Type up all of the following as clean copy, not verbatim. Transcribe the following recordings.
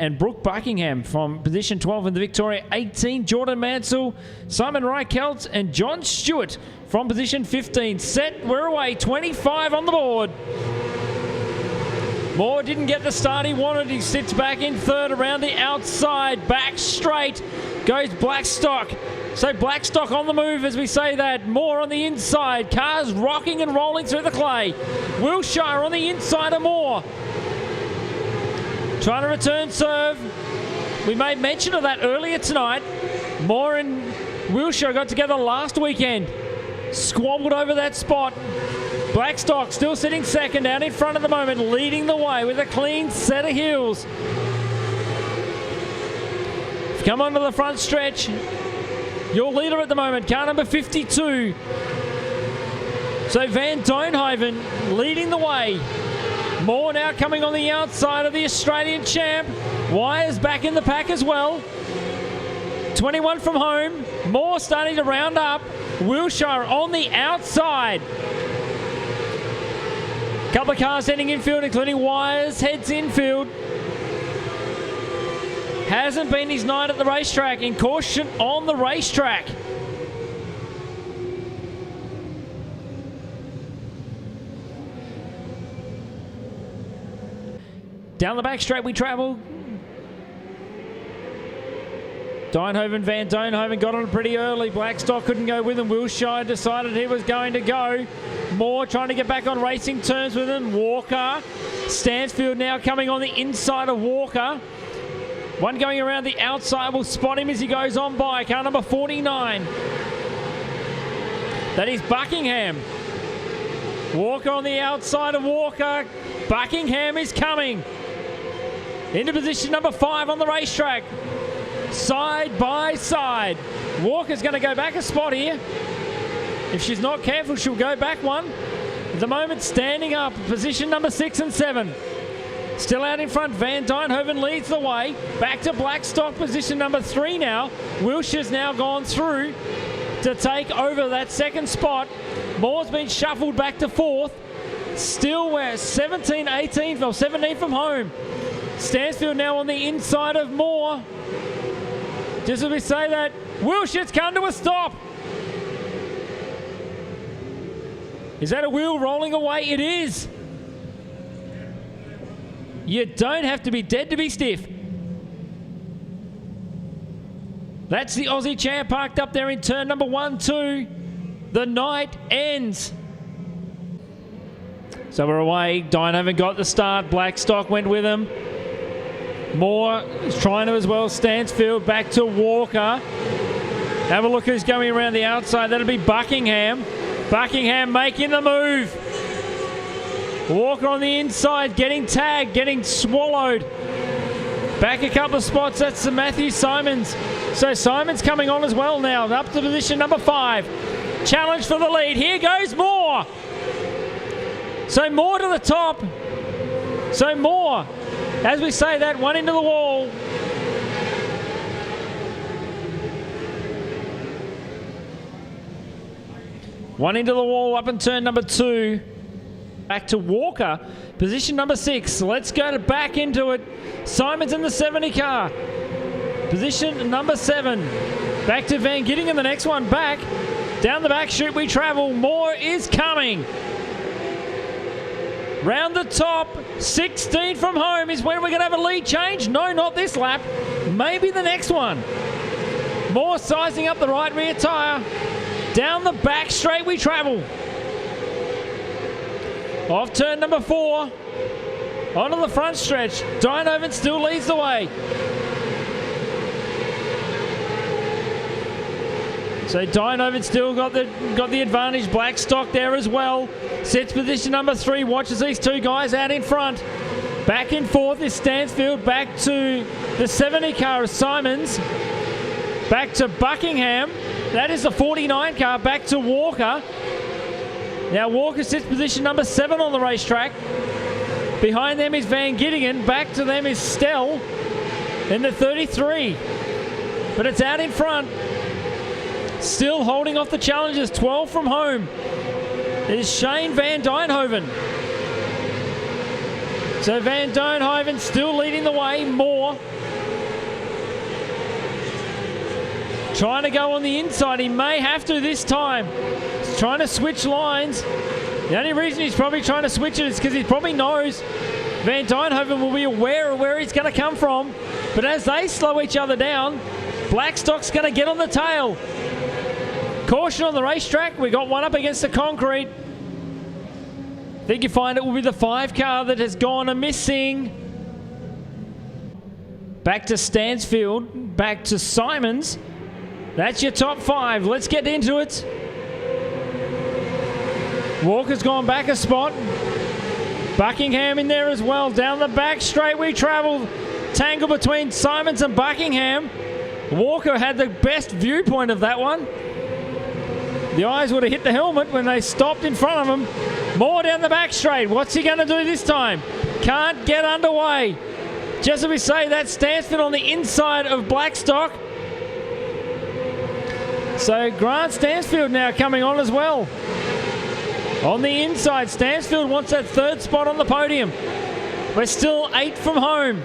and Brooke Buckingham from position 12 in the Victoria 18. Jordan Mansell, Simon Reichelt, and John Stewart from position 15. Set, we're away, 25 on the board. Moore didn't get the start he wanted. He sits back in third around the outside. Back straight goes Blackstock. So Blackstock on the move as we say that. Moore on the inside. Cars rocking and rolling through the clay. Wilshire on the inside of Moore. Trying to return serve. We made mention of that earlier tonight. Moore and Wilshire got together last weekend. Squabbled over that spot. Blackstock still sitting second, out in front at the moment, leading the way with a clean set of heels. Come on to the front stretch. Your leader at the moment, car number 52. So Van Doenhoven leading the way. Moore now coming on the outside of the Australian champ. Wires back in the pack as well. 21 from home. Moore starting to round up. Wilshire on the outside. Couple of cars heading infield, including Wires, heads infield. Hasn't been his night at the racetrack. In caution on the racetrack. Down the back straight we travel. Doenhoven, Van Doenhoven got on pretty early. Blackstock couldn't go with him. Wilshire decided he was going to go. Moore trying to get back on racing terms with him. Walker. Stansfield now coming on the inside of Walker. One going around the outside. Will spot him as he goes on by. Car number 49. That is Buckingham. Walker on the outside of Walker. Buckingham is coming. Into position number 5 on the racetrack. Side by side. Walker's going to go back a spot here. If she's not careful, she'll go back one. At the moment, standing up, position number 6 and 7. Still out in front, Van Doenhoven leads the way. Back to Blackstock, position number 3 now. Wilshire's now gone through to take over that second spot. Moore's been shuffled back to 4th. Still we're 17, 18, or 17 from home. Stansfield now on the inside of Moore. Just as we say that, Wilshire's come to a stop. Is that a wheel rolling away? It is. You don't have to be dead to be stiff. That's the Aussie champ parked up there in turn number 1, 2. The night ends. So we're away. Doenhoven got the start. Blackstock went with him. Moore is trying to as well. Stansfield back to Walker. Have a look who's going around the outside. That'll be Buckingham. Buckingham making the move. Walker on the inside, getting tagged, getting swallowed. Back a couple of spots, that's the Matthew Simons. So Simons coming on as well now, up to position number 5. Challenge for the lead, here goes Moore. So Moore to the top. So Moore, as we say that, one into the wall. One into the wall up in turn number 2. Back to Walker, position number 6. Let's go back into it. Simons in the 70 car. Position number 7. Back to Van Gittingen, the next one back. Down the back chute we travel. Moore is coming. Round the top, 16 from home is when we're going to have a lead change. No, not this lap. Maybe the next one. Moore sizing up the right rear tyre. Down the back straight we travel. Off turn number 4. Onto the front stretch. Doenhoven still leads the way. So Doenhoven still got the advantage. Blackstock there as well. Sets position number 3. Watches these two guys out in front. Back and forth is Stansfield. Back to the 70 car of Simons. Back to Buckingham. That is the 49 car. Back to Walker. Now Walker sits position number 7 on the racetrack. Behind them is Van Gittingen. Back to them is Stell in the 33. But it's out in front. Still holding off the challengers. 12 from home is Shane Van Doenhoven. So Van Doenhoven still leading the way. Moore trying to go on the inside. He may have to this time. He's trying to switch lines. The only reason he's probably trying to switch it is because he probably knows Van Doenhoven will be aware of where he's going to come from. But as they slow each other down, Blackstock's going to get on the tail. Caution on the racetrack. We got one up against the concrete. I think you find it will be the 5 car that has gone a missing. Back to Stansfield. Back to Simons. That's your top 5. Let's get into it. Walker's gone back a spot. Buckingham in there as well. Down the back straight we travel. Tangle between Simons and Buckingham. Walker had the best viewpoint of that one. The eyes would have hit the helmet when they stopped in front of him. Moore down the back straight. What's he going to do this time? Can't get underway. Just as we say, that's Stansfield on the inside of Blackstock. So Grant Stansfield now coming on as well. On the inside, Stansfield wants that 3rd spot on the podium. We're still 8 from home.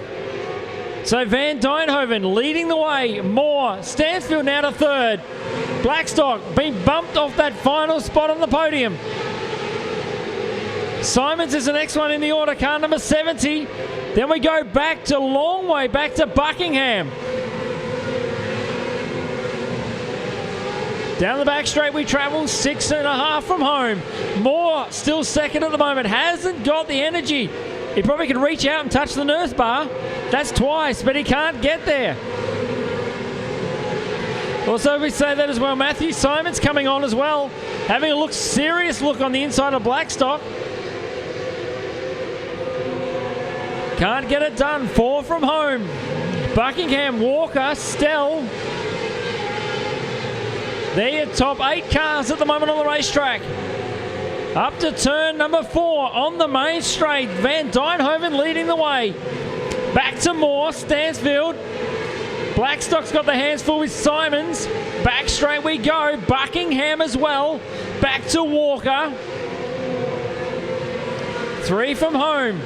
So Van Doenhoven leading the way. Moore, Stansfield now to 3rd. Blackstock being bumped off that final spot on the podium. Simons is the next one in the order, car number 70. Then we go back to long way, back to Buckingham. Down the back straight we travel, 6.5 from home. Moore still second at the moment, hasn't got the energy. He probably could reach out and touch the nurse bar. That's twice, but he can't get there. Also, we say that as well. Matthew Simons coming on as well, having a serious look on the inside of Blackstock. Can't get it done. 4 from home. Buckingham, Walker, Stell. They're your top 8 cars at the moment on the racetrack. Up to turn number 4 on the main straight. Van Doenhoven leading the way. Back to Moore, Stansfield. Blackstock's got the hands full with Simons. Back straight we go. Buckingham as well. Back to Walker. 3 from home.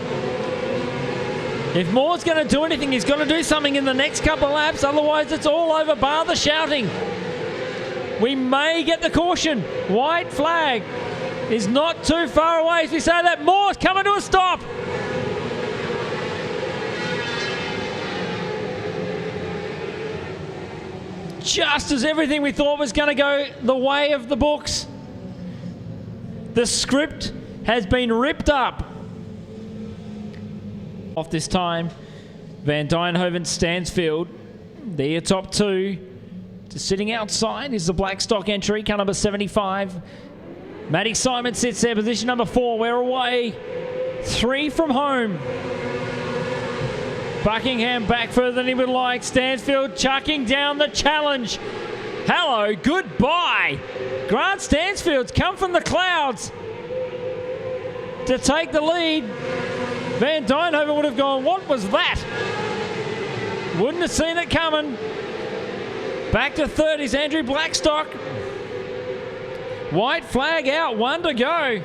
If Moore's going to do anything, he's got to do something in the next couple of laps. Otherwise, it's all over, bar the shouting. We may get the caution. White flag is not too far away as we say that. Moore's coming to a stop. Just as everything we thought was going to go the way of the books, the script has been ripped up. Off this time, Van Doenhoven, Stansfield, they're your top 2. Just sitting outside is the Blackstock entry, car number 75. Matty Simon sits there, position number 4. We're away. 3 from home. Buckingham back further than he would like. Stansfield chucking down the challenge. Hello, goodbye. Grant Stansfield's come from the clouds to take the lead. Van Doenhoven would have gone, what was that? Wouldn't have seen it coming. Back to 3rd is Andrew Blackstock. White flag out, 1 to go.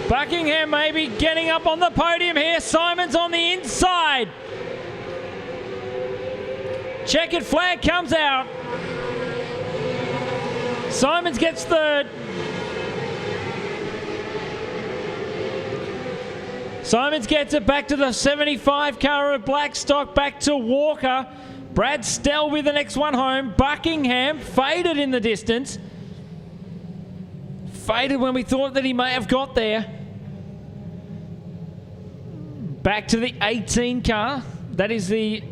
Buckingham maybe getting up on the podium here. Simons on the inside. Checkered flag comes out. Simons gets 3rd. Simons gets it back to the 75 car of Blackstock, back to Walker. Brad Stell with the next one home. Buckingham faded in the distance. Faded when we thought that he may have got there. Back to the 18 car. That is the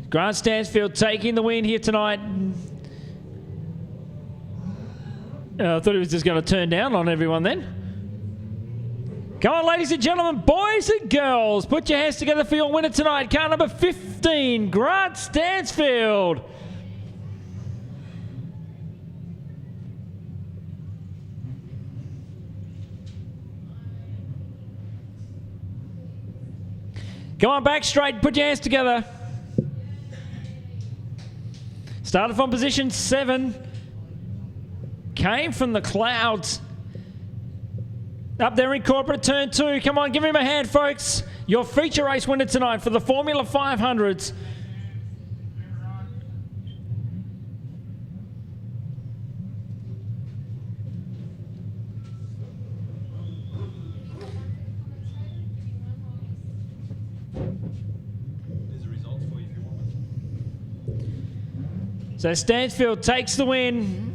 Grant Stansfield taking the win here tonight. I thought he was just going to turn down on everyone then. Come on, ladies and gentlemen, boys and girls, put your hands together for your winner tonight. Car number 15, Grant Stansfield. Come on, back straight. Put your hands together. Started from position 7. Came from the clouds. Up there in corporate turn 2. Come on, give him a hand, folks. Your feature race winner tonight for the Formula 500s. So Stansfield takes the win.